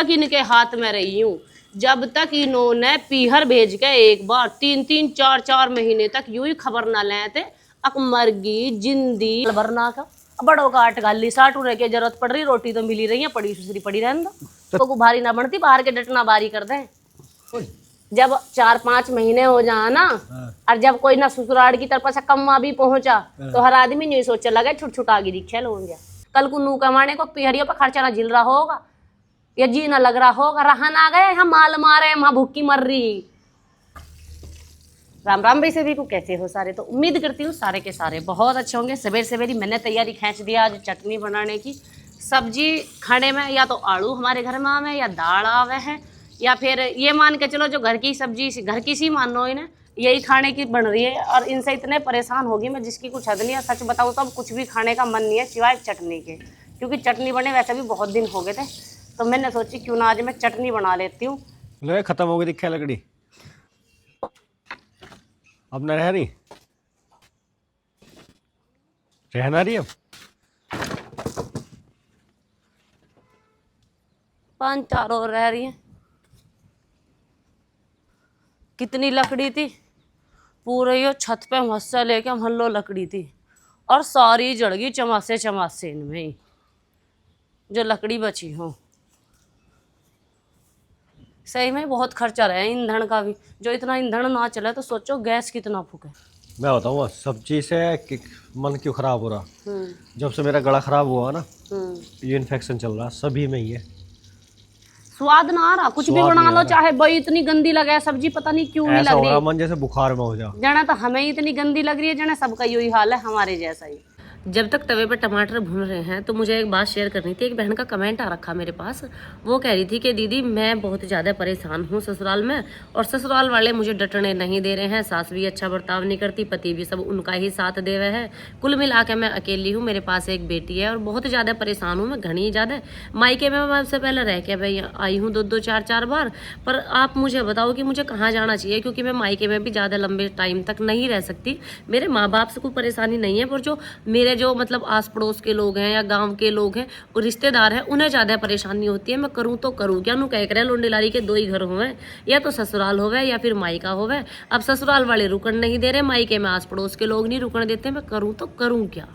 तक इनके हाथ में रही हूँ, जब तक इन्होंने पीहर भेज के एक बार 3-3 4-4 महीने तक यूं ही खबर ना ले थे अकमरगी जिंदी भरना का बड़ो का आट गाली साठ उड़े के जरूरत पड़ रही, रोटी तो मिली रही है, पड़ी सुसरी पड़ी रहने दो को भारी ना बनती, बाहर के डटना बारी कर दे। जब 4-5 महीने हो जा ना और जब कोई ना ससुराल की तरफ से कम्मा भी पहुंचा तो हर आदमी नहीं सोचा लगा छुट छुटा गिरी खेल हो गया। कल को नू कमाने को पिहरियों पर खर्चा ना झिल रहा होगा या जी ना लग रहा होगा, रहा ना गए हम माल मारे वहां भूखी मर रही। राम राम भाई सभी को, कैसे हो सारे? तो उम्मीद करती हूँ सारे के सारे बहुत अच्छे होंगे। सवेरे सवेरे मैंने तैयारी खींच दिया आज चटनी बनाने की। सब्जी खाने में या तो आलू हमारे घर में आवे या दाल आवे है, या फिर ये मान के चलो जो घर की सब्जी घर की सी मान लो इन्हें यही खाने की बन रही है। और इनसे इतने परेशान होगी मैं जिसकी कुछ हद नहीं है। सच बताऊँ तो अब कुछ भी खाने का मन नहीं है सिवाय चटनी के, क्योंकि चटनी बने वैसे भी बहुत दिन हो गए थे, तो मैंने सोची क्यों ना आज मैं चटनी बना लेती हूँ। खत्म हो गई दिखा लकड़ी, अब न रह रही, रहना रही अब 5-4 और रह रही है। कितनी लकड़ी थी, पूरे ये छत पे मस्सा लेके हल्लो लकड़ी थी और सारी जड़ गई चमासे चमासे इनमें ही जो लकड़ी बची हो। सही में बहुत खर्चा रहा है ईंधन का भी, जो इतना ईंधन ना चले तो सोचो गैस कितना फूके। मैं बताऊँ सब्जी से मन क्यों खराब हो रहा, जब से मेरा गला खराब हुआ ना ये इन्फेक्शन चल रहा सभी में ही है। स्वाद ना आ रहा, कुछ भी बना लो चाहे भाई इतनी गंदी लगे सब्जी, पता नहीं क्यों नहीं लग रही। मन जैसे बुखार में हो जा जाना तो हमें इतनी गंदी लग रही है, जाना सबका यही हाल है हमारे जैसा ही। जब तक तवे पर टमाटर भून रहे हैं तो मुझे एक बात शेयर करनी थी। एक बहन का कमेंट आ रखा मेरे पास, वो कह रही थी कि दीदी मैं बहुत ज़्यादा परेशान हूँ ससुराल में और ससुराल वाले मुझे डटने नहीं दे रहे हैं, सास भी अच्छा बर्ताव नहीं करती, पति भी सब उनका ही साथ दे रहे हैं, कुल मिला के मैं अकेली हूँ, मेरे पास एक बेटी है और बहुत ज़्यादा परेशान हूँ मैं, घनी ज़्यादा। मायके में मैं सबसे पहले रह के भाई आई हूँ 2-2 4-4 बार, पर आप मुझे बताओ कि मुझे कहाँ जाना चाहिए, क्योंकि मैं मायके में भी ज़्यादा लंबे टाइम तक नहीं रह सकती। मेरे माँ बाप से कोई परेशानी नहीं है, पर जो मेरे जो मतलब आस पड़ोस के लोग हैं या गांव के लोग हैं और रिश्तेदार हैं उन्हें ज़्यादा परेशानी होती है। मैं करूँ तो करूँ क्या? नू कह रहे लोंडे लारी के 2 ही घर होवे, या तो ससुराल होवे या फिर मायका होवे। अब ससुराल वाले रुकन नहीं दे रहे, मायके में आस पड़ोस के लोग नहीं रुकन देते, मैं करूँ तो करूँ क्या?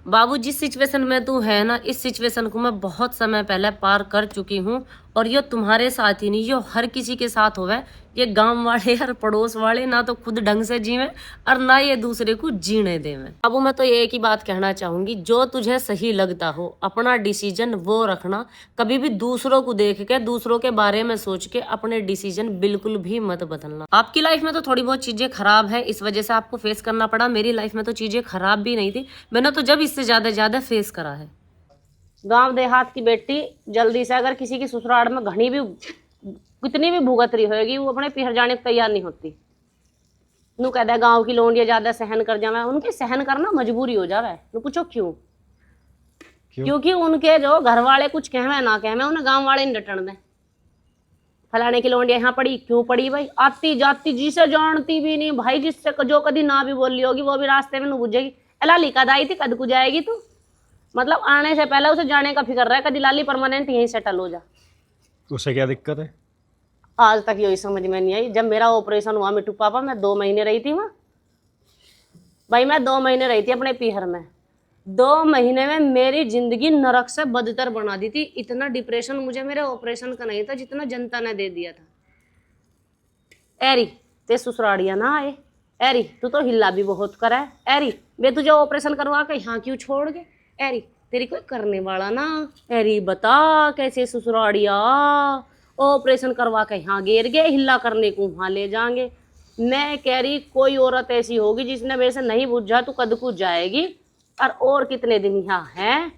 बाबू जिस सिचुएशन में तू है ना, इस सिचुएशन को मैं बहुत समय पहले पार कर चुकी हूँ और ये तुम्हारे साथ ही नहीं, ये हर किसी के साथ होवे। ये गांव वाले और पड़ोस वाले ना तो खुद ढंग से जीवे और ना ये दूसरे को जीने देवे। बाबू मैं तो एक ही बात कहना चाहूंगी, जो तुझे सही लगता हो अपना डिसीजन वो रखना। कभी भी दूसरों को देख के दूसरों के बारे में सोच के अपने डिसीजन बिल्कुल भी मत बदलना। आपकी लाइफ में तो थोड़ी बहुत चीजें खराब है, इस वजह से आपको फेस करना पड़ा। मेरी लाइफ में तो चीजें खराब भी नहीं थी, मैंने तो जब इससे ज्यादा फेस करा है। गांव देहात की बेटी जल्दी से अगर किसी की ससुराल में घनी भी कितनी भी भुगत रही होगी वो अपने पिहर जाने को तैयार नहीं होती। नू कहता है गांव की लोंडिया ज्यादा सहन कर जावे, उनके सहन करना मजबूरी हो जावे। नू पूछो क्यों? क्योंकि उनके जो घर वाले कुछ कहवे ना कहवे उन्हें गांव वाले नहीं डटन दे। फलाने की लोंडिया यहाँ पड़ी, क्यों पड़ी भाई? आती जाती जिसे जानती भी नहीं भाई, जिससे जो कभी ना भी बोली होगी वो भी रास्ते में नू बुझेगी लाली कद आई थी कद को जाएगी तू। मतलब आने से पहले उसे जाने का फिक्र रहा है, कभी लाली परमानेंट यहीं सेटल हो जा। उसे क्या दिक्कत है? आज तक यही समझ में नहीं आई। जब मेरा ऑपरेशन हुआ मिट्टू पापा, मैं 2 महीने रही थी वहाँ भाई, मैं 2 महीने रही थी अपने पीहर में। 2 महीने में मेरी जिंदगी नरक से बदतर बना दी थी। इतना डिप्रेशन मुझे मेरे ऑपरेशन का नहीं था जितना जनता ने दे दिया था। एरी ते ससुराड़िया ना आए, एरी तू तो हिला भी बहुत करा है, एरी वे तुझे ऑपरेशन करवा के यहाँ क्यों छोड़ गए, एरी तेरी कोई करने वाला ना, एरी बता कैसे ससुराड़िया ऑपरेशन करवा के यहाँ गिर गए, हिला करने को वहाँ ले जाएंगे। मैं कह रही कोई औरत ऐसी होगी जिसने वैसे नहीं बुझा तो कद को जाएगी। और कितने दिन यहाँ है,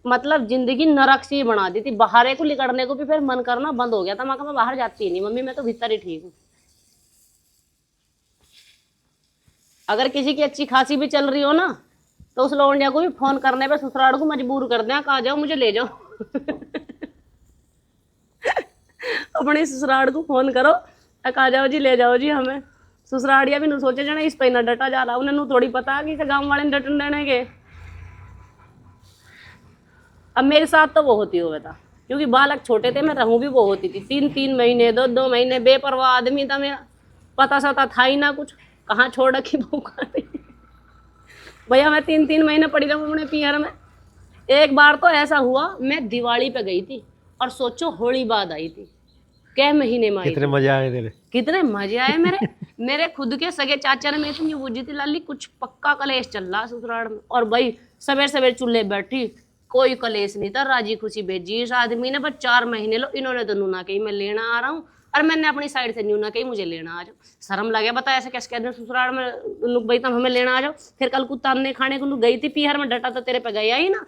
मतलब जिंदगी नरक सी बना दी थी। बाहर को निकलने को भी फिर मन करना बंद हो गया था। मैं बाहर जाती नहीं मम्मी, मैं तो भीतर ही ठीक हूँ। अगर किसी की अच्छी खासी भी चल रही हो ना तो उस लौंडिया को भी फोन करने पे ससुराल को मजबूर कर दें, कहा जाओ मुझे ले जाओ अपने ससुराल को फोन करो, कहा जाओ जी ले जाओ जी हमें। ससुरालिया भी नहीं सोचे जाना इस पे ना डटा जा रहा, उन्हें थोड़ी पता कि गांव वाले ने डटन देने के। अब मेरे साथ तो वो होती हो बेटा, क्योंकि बालक छोटे थे, मैं रहूं भी वो होती थी 3-3 महीने 2-2 महीने, बेपरवाह आदमी था मेरा, पता सता था ही ना कुछ, कहाँ छोड़ रखी भूखा भैया मैं 3-3 महीने पड़ी रहूं अपने पियर में। एक बार तो ऐसा हुआ, मैं दिवाली पे गई थी और सोचो होली बाद आई थी, क्या महीने में आई कितने थी। मजे आए तेरे। कितने मजे आए मेरे मेरे खुद के सगे चाचा ने मेरे से यूं पूछी थी, लाली कुछ पक्का कलेश चल रहा ससुराल में। और भाई सवेरे सवेरे चूल्हे बैठी, कोई कलेश नहीं था, राजी खुशी भेजी इस आदमी ने, बस 4 महीने लो। इन्होंने तो नूना कही मैं लेना आ रहा हूँ, और मैंने अपनी साइड से न्यूना कही मुझे लेना आ जाओ। शर्म लगे बता, ऐसे कैसे कहते हैं ससुराल में लोग, भाई तब हमें लेना आ जाओ। फिर कल को ताने खाने को गई थी पीहर में, डटा तो तेरे पे गया ही ना।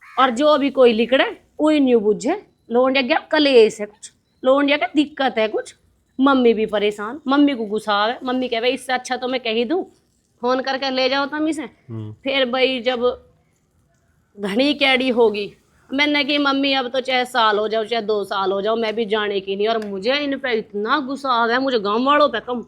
और जो भी कोई लिकड़े वही न्यू बुझे, लोंडिया गया कलेश है कुछ, लोंडिया का दिक्कत है कुछ। मम्मी भी परेशान, मम्मी को गुस्सा आवे, मम्मी कहे इससे अच्छा तो मैं कही दूं, फोन करके ले जाओ तमी से। फिर भाई जब घनी कैडी होगी, मैंने कि मम्मी अब तो चाहे साल हो जाओ चाहे 2 साल हो जाओ, मैं भी जाने की नहीं। और मुझे इन पे इतना गुस्सा आ गया, मुझे गाँव वालों पे कम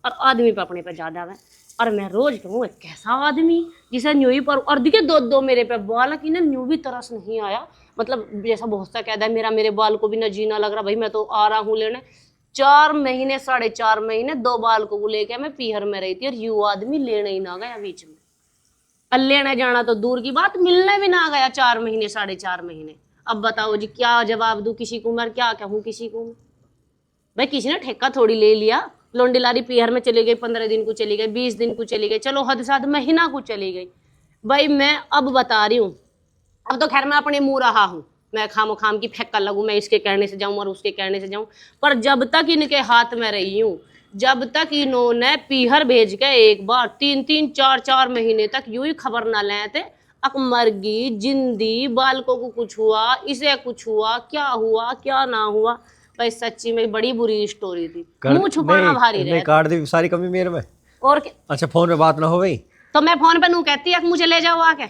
और आदमी पे अपने पे ज्यादा है। और मैं रोज कहूँ कैसा आदमी जिसे न्यू ही पर, और देखिए 2-2 मेरे पे बाल की ना, न्यू भी तरस नहीं आया। मतलब जैसा बहुत सा कहता है मेरे बाल को भी ना जीना लग रहा, भाई मैं तो आ रहा हूँ लेने। 4 महीने 4.5 महीने 2 बाल को लेके मैं पीहर में रही थी, और यू आदमी लेने ही ना गया बीच में। और लेने जाना तो दूर की बात, मिलने भी ना गया 4 महीने 4.5 महीने। अब बताओ जी क्या जवाब दूं किसी को, मैं क्या कहूँ किसी को। भाई किसी ने ठेका थोड़ी ले लिया, लोंडी लारी पीहर में चली गई, 15 दिन को चली गई, 20 दिन को चली गई, चलो हद से हद महीना को चली गई। भाई मैं अब बता रही हूँ, अब तो खैर मैं अपने मुंह रहा हूँ, मैं खाम खाम की फेंक कर लगूँ, मैं इसके कहने से जाऊँ और उसके कहने से जाऊँ। पर जब तक इनके हाथ में रही हूँ, जब तक इन्होंने पीहर भेज के एक बार 3-3 4-4 महीने तक यूं ही खबर ना ले थे, अक मरगी जिंदी बालकों को कुछ हुआ, इसे कुछ हुआ, क्या ना हुआ। भाई सच्ची में बड़ी बुरी स्टोरी थी, मुंह छुपाना भारी नहीं रहता। काट दी सारी कमी मेरे में। और क्या? अच्छा फोन पे बात ना हो गई तो मैं फोन पे नू कहती है मुझे ले जाओ आके,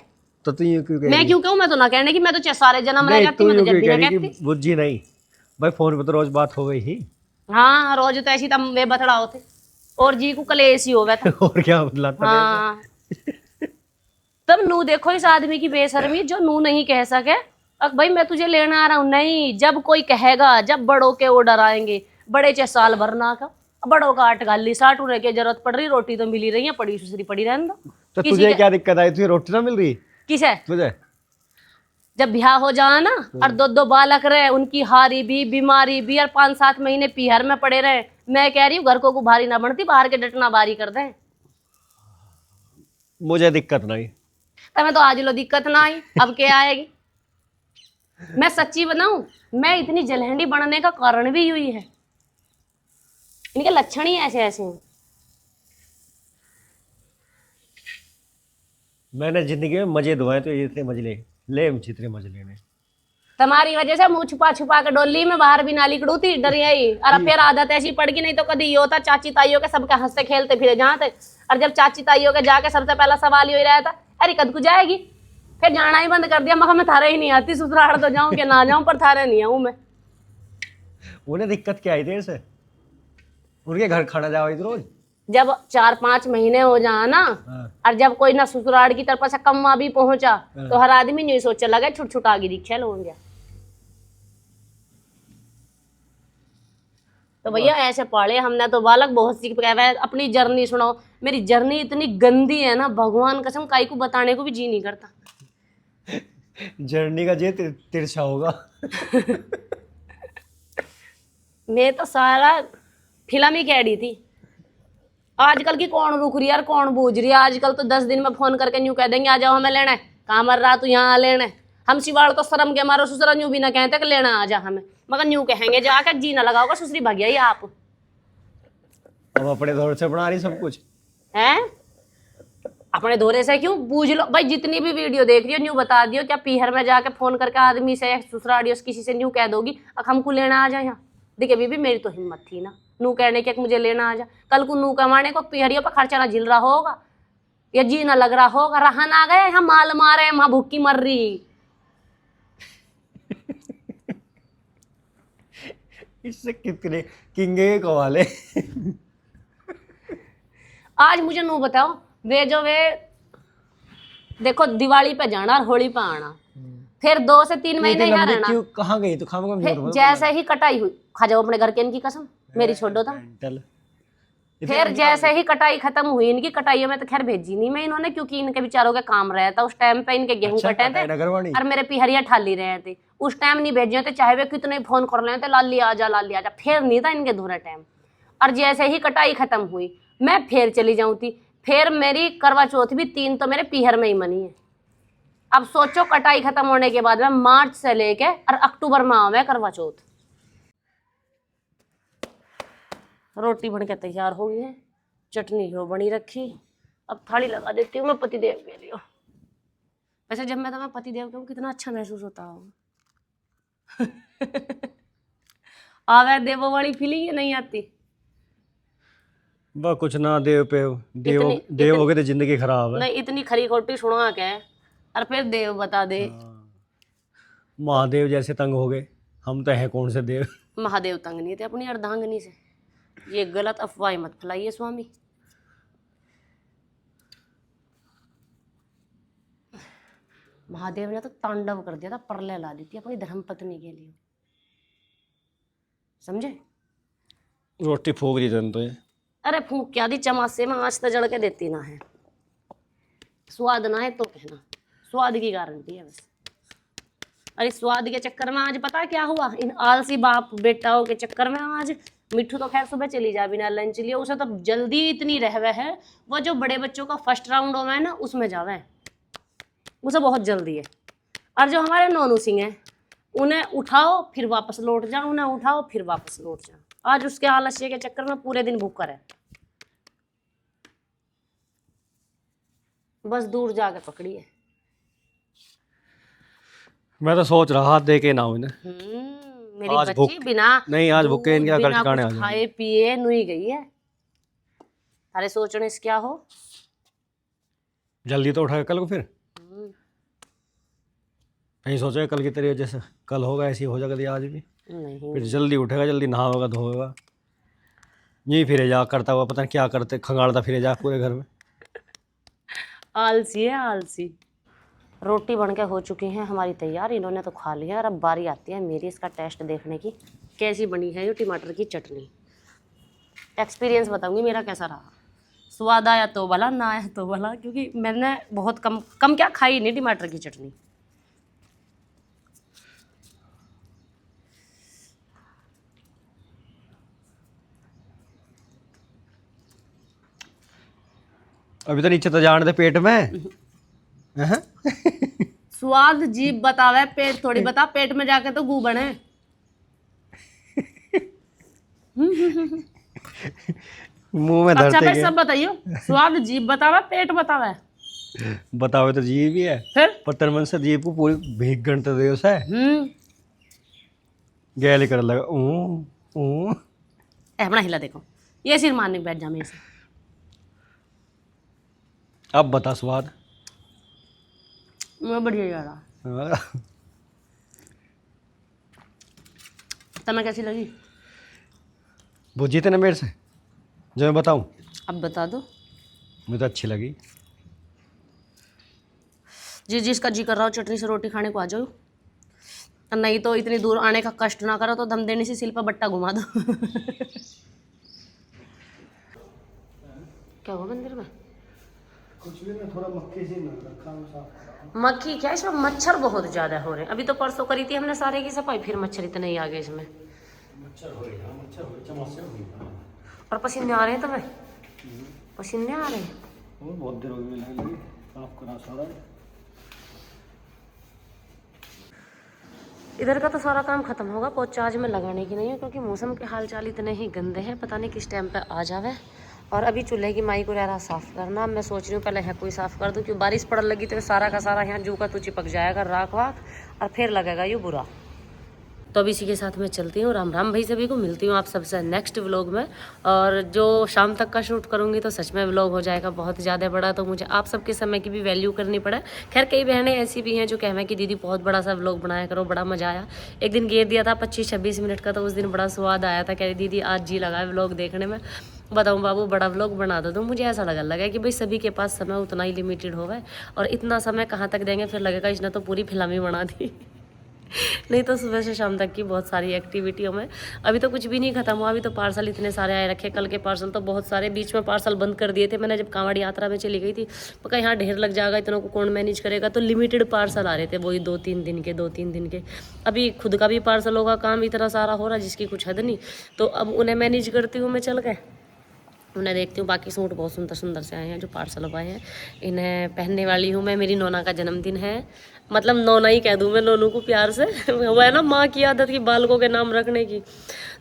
तो तू यूं क्यों कह मैं रही? क्यों कहूँ, मैं तो ना कहने की, मैं तो चाहे सारे जन्म रह नहीं जाती, तू मैं तो यूं जब क्यों भी कह ना रही कहती। कि बुझी नहीं। भाई फोन पे तो रोज बात हो गई ही। हाँ रोज तो ऐसी तब वे बथड़ा होते, और जी को कलेश ही होगा था। और क्या बदलाता है हाँ तब नू देखो इस आदमी की बेशर्मी, जो नू नहीं कह सके अब भाई मैं तुझे लेना आ रहा हूँ। नहीं, जब कोई कहेगा, जब बड़ों के ऑर्डर आएंगे, बड़े चाहे साल भर ना का, बड़ों का 8 गाली 60 उड़े की जरूरत पड़ रही, रोटी तो मिली रही है, पड़ी सुसरी पड़ी रहने दो। तो किसी तुझे के क्या दिक्कत आई? तुझे रोटी ना मिल रही किसे तुझे? जब ब्याह हो जाए ना और 2-2 बालक रहे, उनकी हारी भी बीमारी भी, और 5-7 महीने पीहर में पड़े रहे, मैं कह रही हूँ घर को भारी ना बनती, बाहर के डटना बारी कर दे। मुझे दिक्कत नहीं। तब तो आज लो दिक्कत ना आई, अब क्या आएगी। मैं सच्ची बताऊं, मैं इतनी जलहंडी बनने का कारण भी यही है, इनके लक्षण ही ऐसे ऐसे हैं। मैंने जिंदगी में मजे दुआए तो इतने मजे ले मुझे इतने मजे लेने। तुम्हारी वजह से मुंह छुपा छुपा के डोली में बाहर भी नाली कड़ूती डरियाई, और फिर आदत ऐसी पड़ गई, नहीं तो कभी ये होता चाची ताइयों के सबके हंसते खेलते फिरे जहाँ तक। और जब चाची ताइयों के जाके सबसे पहला सवाल यही रहता, अरे कद को जाएगी, फिर जाना ही बंद कर दिया। मैं थारे ही नहीं आती, ससुराल तो जाऊं कि ना जाऊं, पर थारे नहीं आऊं मैं। उन्हें दिक्कत क्या आई देर से? उनके घर खाना जाओ इधर रोज। जब 4-5 महीने हो जाए ना, हाँ। और जब कोई ना ससुराल की तरफ से कम्मा भी पहुंचा, तो हर आदमी नहीं सोचे लगे छुट छुट आगे रिक्शा लोग गया। तो भैया ऐसे पढ़े हमने तो, बालक बहुत सीख गए। अपनी जर्नी सुनाओ, मेरी जर्नी इतनी गंदी है ना, भगवान कसम काई को बताने को भी जी नहीं करता। जर्नी का जे तिरछा होगा। मैं तो सारा फिल्म ही कैडी थी। आजकल की कौन रुक रही है और कौन बूझ रही है। आजकल तो 10 दिन में फोन करके न्यू कह देंगे आ जाओ हमें लेना है, कहाँ मर रहा तू यहाँ लेना है। हम सिवाड़ तो शर्म के मारो ससुरा न्यू भी ना कहते कि लेना आ जा हमें, मगर न्यू कहेंगे जाकर जी ना लगाओगा सुसरी भगिया ही आप हम अपने दौर से बना रही सब कुछ हैं। अपने दौरे से क्यों बूझ लो भाई, जितनी भी वीडियो देख रही हो न्यू बता दियो, क्या पीहर में जाके फोन करके आदमी से ससुराड़ियों किसी से न्यू कह दोगी अब हमको लेना आ जाए यहाँ। देखिए बीबी मेरी तो हिम्मत थी ना नू कहने के मुझे लेना आ जा, कल को नू कमाने को पीहरियों पर खर्चा ना झिल रहा होगा या जी ना लग रहा होगा, रहा ना गए यहाँ माल मारे वहां भूखी मर रही। इससे कितने किंगे कवाले। आज मुझे नू बताओ, वे जो वे देखो दिवाली पे जाना और होली पे आना, फिर 2 से 3 महीने यहाँ रहना। क्यों कहाँ गई तो खाम फिर जैसे ही कटाई हुई, खा जाओ अपने घर के, इनकी कसम मेरी छोड़ दो था। फिर जैसे ही कटाई खत्म हुई, इनकी कटाइयों में तो खैर भेजी नहीं मैं इन्होंने, क्योंकि इनके बेचारों का काम रहा था उस टाइम पे, इनके गेहूं कटे थे और मेरे पिहरिया ठाली रहे थे उस टाइम, नहीं भेजे थे चाहे वे कितने फोन कर रहे थे लाली आजा लाली आजा, फिर नहीं था इनके धूरा टाइम। और जैसे ही कटाई खत्म हुई मैं फिर चली जाऊँ थी, फिर मेरी करवा चौथ भी 3 तो मेरे पीहर में ही मनी है। अब सोचो कटाई खत्म होने के बाद में मार्च से लेके और अक्टूबर माह में करवा चौथ। रोटी बन के तैयार हो गई है, चटनी हो बनी रखी, अब थाली लगा देती हूँ मैं पतिदेव के लिए। वैसे जब मैं तुम्हें पतिदेव कहूँ कितना अच्छा महसूस होता होगा। आवे देवो वाली फीलिंग नहीं आती? बस कुछ ना, देव पे देव हो गए तो जिंदगी खराब है। नहीं इतनी खरी खोटी सुना के और फिर देव बता दे। महादेव जैसे तंग हो गए, हम तो हैं कौन से देव। महादेव तंग नहीं थे अपनी अर्धांगिनी से, ये गलत अफवाह मत फैलाइए स्वामी। महादेव ने तो तांडव कर दिया था, प्रलय ला दी थी अपनी धर्मपत्नी के लिए, समझे? रोटी फूक दी तो ये। अरे फूक क्या दी, चमासे में आँच तो जड़ के देती ना है, स्वाद ना है तो कहना, स्वाद की गारंटी है बस। अरे स्वाद के चक्कर में आज पता क्या हुआ, इन आलसी बाप बेटाओं के चक्कर में आज मिट्ठू तो खैर सुबह चली जा बिना लंच लिए, उसे तो जल्दी इतनी रहवे है, वो जो बड़े बच्चों का फर्स्ट राउंड हो है ना उसमें जावे, उसे बहुत जल्दी है। और जो हमारे नोनू सिंह हैं उन्हें उठाओ फिर वापस लौट जाओ, उन्हें उठाओ फिर वापस लौट जाओ, आज उसके आलस्य के चक्कर में पूरे दिन भूखा है, बस दूर जाके पकड़ी है। मैं तो सोच रहा दे के ना हो इन्हें। मेरी बच्ची बिना नहीं आज भूखे इनके घर ठिकाने आ जाए, खाए पिए नुई गई है। अरे सोचने से क्या हो, जल्दी तो उठाए कल को, फिर नहीं सोचे कल की तेरी वजह से कल होगा ऐसी हो जाएगा आज भी नहीं, फिर जल्दी उठेगा, जल्दी नहाएगा धोएगा, यही फिरे जा करता हुआ पता नहीं क्या करते, खंगालता फिरे जा पूरे घर में। आलसी है आलसी। रोटी बनके हो चुकी है हमारी तैयार, इन्होंने तो खा लिया और अब बारी आती है मेरी इसका टेस्ट देखने की, कैसी बनी है ये टमाटर की चटनी। एक्सपीरियंस बताऊंगी मेरा कैसा रहा, स्वाद आया तो भला, ना आया तो भला, क्योंकि मैंने बहुत कम क्या खाई नहीं टमाटर की चटनी। अभी तो नीचे तो जाने दे पेट में। स्वाद जीभ बतावे, पेट थोड़ी बता, पेट में जाके तो गू बने। मुंह में अच्छा धरते भाई सब बताइयो, स्वाद जीभ बतावे पेट बतावे? बतावे तो जीभ ही है, फिर पर मन से जीभ को पूरी भीख गणते दे उसे गैली कर लगा अपना हिला देखो, ये सिर मारने बैठ जा मेरे से। अब बता स्वाद। मैं बढ़िया जा रहा, तुम्हें कैसी लगी? बुझी थे ना मेरे से जो मैं बताऊं? अब बता दो। मुझे तो अच्छी लगी। जिसका जी कर रहा हो चटनी से रोटी खाने को आ जाओ, नहीं तो इतनी दूर आने का कष्ट ना करो, तो दम देने से सिल पर बट्टा घुमा दो। क्या हुआ मंदिर में? कुछ भी ना, थोड़ा मक्खी सी रखा, मक्खी क्या, इसमें मच्छर बहुत ज्यादा हो रहे हैं। अभी तो परसों करी थी हमने सारे की सफाई, फिर मच्छर इतने ही आ गए इसमें। मच्छर हो रही है, मच्छर हो चमस्या हो रही। और पसीने आ रहे हैं तुम्हें? पसीने आ रहे हैं? और बहुत देर हो गई लगी, साफ करा सारा। इधर का तो सारा काम खत्म होगा, पोछा आज में लगाने की नहीं है, क्योंकि मौसम के हाल चाल इतने ही गंदे हैं, पता नहीं किस टाइम पे आ जावे। और अभी चूल्हे की माई को रहा साफ़ करना, मैं सोच रही हूँ पहले है कोई साफ़ कर दूँ, क्योंकि बारिश पड़ने लगी तो सारा का सारा यहाँ जू का तू चिपक जाएगा राख वाख, और फिर लगेगा ये बुरा। तो अब इसी के साथ मैं चलती हूँ, राम राम भाई सभी को, मिलती हूँ आप सबसे नेक्स्ट व्लॉग में। और जो शाम तक का शूट करूँगी तो सच में व्लॉग हो जाएगा बहुत ज़्यादा बड़ा, तो मुझे आप सबके समय की भी वैल्यू करनी पड़े। खैर कई बहनें ऐसी भी हैं जो कहें कि दीदी बहुत बड़ा सा व्लॉग बनाया करो, बड़ा मज़ा आया। एक दिन घेर दिया था 25-26 मिनट का, तो उस दिन बड़ा स्वाद आया था, कह रही दीदी आज जी लगा है व्लॉग देखने में। बताऊं बाबू, बड़ा व्लॉग बना दो। मुझे ऐसा लगा कि भाई सभी के पास समय उतना ही लिमिटेड होगा, और इतना समय कहाँ तक देंगे, फिर लगेगा इसने तो पूरी फिल्म ही बना दी। नहीं तो सुबह से शाम तक की बहुत सारी एक्टिविटियों में अभी तो कुछ भी नहीं खत्म हुआ। अभी तो पार्सल इतने सारे आए रखे, कल के पार्सल तो बहुत सारे, बीच में पार्सल बंद कर दिए थे मैंने जब कांवड़ यात्रा में चली गई थी। तो कहीं यहाँ ढेर लग जाएगा, इतनों को कौन मैनेज करेगा, तो लिमिटेड पार्सल आ रहे थे, वही 2-3 दिन के। अभी खुद का भी पार्सलों का काम इतना सारा हो रहा जिसकी कुछ हद नहीं, तो अब उन्हें मैनेज करती हूँ मैं चल के, उन्हें देखती हूँ। बाकी सूट बहुत सुंदर सुंदर से आए हैं जो पार्सल अब आए हैं, इन्हें पहनने वाली हूँ मैं। मेरी नोना का जन्मदिन है, मतलब नोना ही कह दूँ मैं नोनू को प्यार से। वो है ना माँ की आदत की बालकों के नाम रखने की।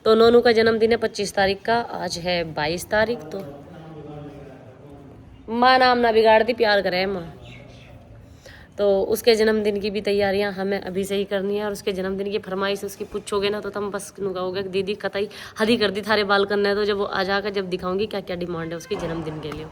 तो नोनू का जन्मदिन है 25 तारीख का, आज है 22 तारीख। तो माँ नाम ना बिगाड़ दी, प्यार करे माँ। तो उसके जन्मदिन की भी तैयारियां हमें अभी से ही करनी है, और उसके जन्मदिन की फरमाइश उसकी पूछोगे ना तो तुम बस कहोगे दीदी कतई हदी कर दी थारे बाल करना है। तो जब वो आ जाकर जब दिखाऊंगी क्या क्या डिमांड है उसके जन्मदिन के लिए।